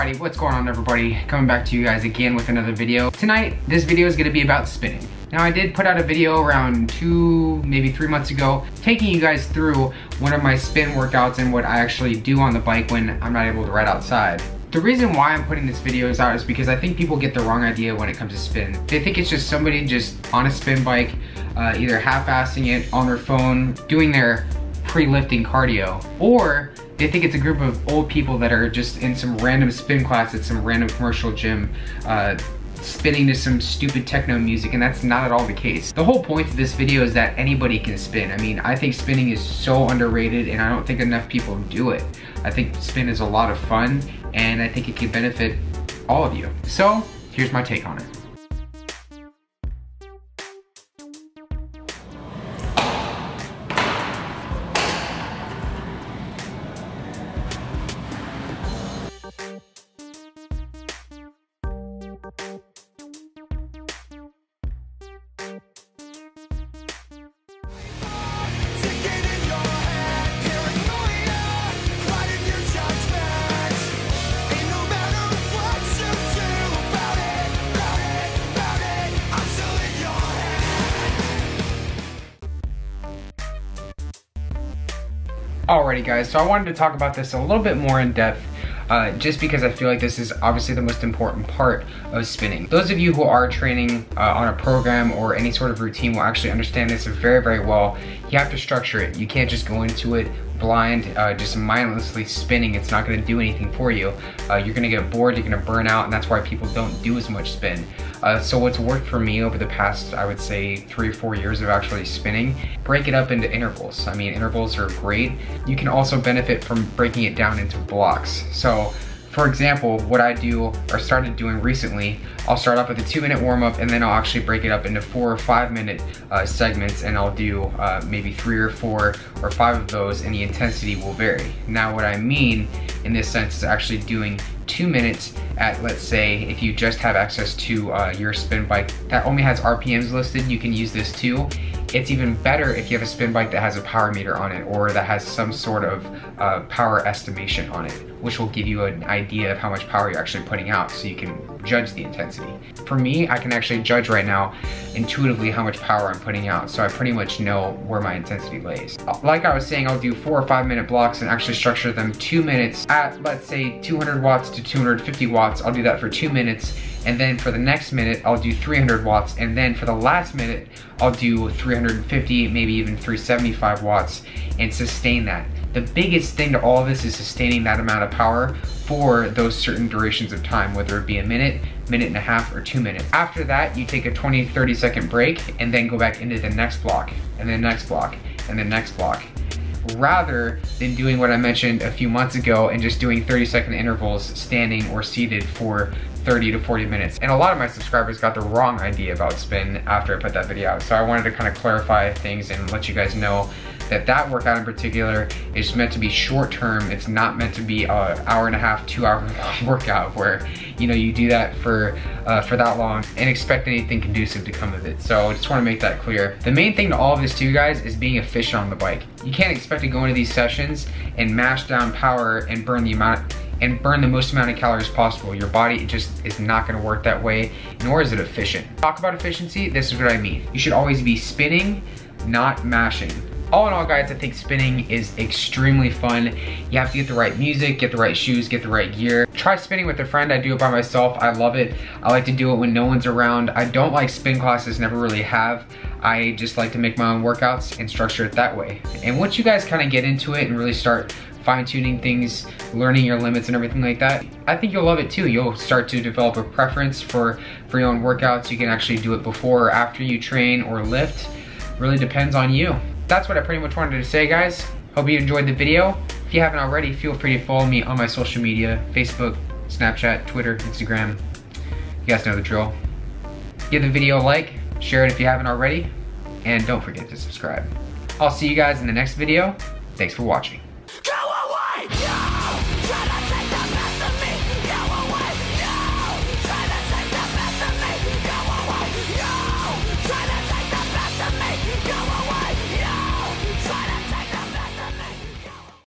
Alrighty, what's going on everybody? Coming back to you guys again with another video. Tonight, this video is gonna be about spinning. Now I did put out a video around 2, maybe 3 months ago, taking you guys through one of my spin workouts and what I actually do on the bike when I'm not able to ride outside. The reason why I'm putting this videos out is because I think people get the wrong idea when it comes to spin. They think it's just somebody just on a spin bike, either half-assing it on their phone, doing their pre-lifting cardio, or they think it's a group of old people that are just in some random spin class at some random commercial gym, spinning to some stupid techno music, and that's not at all the case. The whole point of this video is that anybody can spin. I mean, I think spinning is so underrated and I don't think enough people do it. I think spin is a lot of fun and I think it can benefit all of you. So, here's my take on it. Alrighty guys, so I wanted to talk about this a little bit more in depth, just because I feel like this is obviously the most important part of spinning. Those of you who are training on a program or any sort of routine will actually understand this very, very well. You have to structure it. You can't just go into it blind, just mindlessly spinning. It's not gonna do anything for you. You're gonna get bored, you're gonna burn out, and that's why people don't do as much spin. So what's worked for me over the past, I would say 3 or 4 years of actually spinning, break it up into intervals. I mean, intervals are great. You can also benefit from breaking it down into blocks. So, for example, what I do or started doing recently, I'll start off with a 2-minute warm-up and then I'll actually break it up into 4 or 5-minute segments, and I'll do maybe 3 or 4 or 5 of those, and the intensity will vary. Now what I mean in this sense is actually doing 2 minutes at, let's say, if you just have access to your spin bike that only has RPMs listed, you can use this too. It's even better if you have a spin bike that has a power meter on it or that has some sort of power estimation on it, which will give you an idea of how much power you're actually putting out so you can judge the intensity. For me, I can actually judge right now intuitively how much power I'm putting out, so I pretty much know where my intensity lays. Like I was saying, I'll do 4 or 5-minute blocks and actually structure them 2 minutes at, let's say, 200 watts to 250 watts. I'll do that for 2 minutes, and then for the next minute, I'll do 300 watts, and then for the last minute, I'll do 350, maybe even 375 watts, and sustain that. The biggest thing to all of this is sustaining that amount of power for those certain durations of time, whether it be a minute, minute and a half, or 2 minutes. After that, you take a 20-30 second break and then go back into the next block, and the next block, and the next block. Rather than doing what I mentioned a few months ago and just doing 30-second intervals standing or seated for 30 to 40 minutes. And a lot of my subscribers got the wrong idea about spin after I put that video out. So I wanted to kind of clarify things and let you guys know that that workout in particular is meant to be short term. It's not meant to be an hour and a half, 2 hour workout where, you know, you do that for that long and expect anything conducive to come of it. So I just want to make that clear. The main thing to all of this too, guys, is being efficient on the bike. You can't expect to go into these sessions and mash down power and burn the most amount of calories possible. Your body just is not gonna work that way, nor is it efficient. Talk about efficiency, this is what I mean. You should always be spinning, not mashing. All in all, guys, I think spinning is extremely fun. You have to get the right music, get the right shoes, get the right gear. Try spinning with a friend. I do it by myself. I love it. I like to do it when no one's around. I don't like spin classes, never really have. I just like to make my own workouts and structure it that way. And once you guys kind of get into it and really start fine-tuning things, learning your limits and everything like that, I think you'll love it too. You'll start to develop a preference for your own workouts. You can actually do it before or after you train or lift. Really depends on you. That's what I pretty much wanted to say, guys. Hope you enjoyed the video. If you haven't already, feel free to follow me on my social media, Facebook, Snapchat, Twitter, Instagram. You guys know the drill. Give the video a like, share it if you haven't already, and don't forget to subscribe. I'll see you guys in the next video. Thanks for watching. Go away!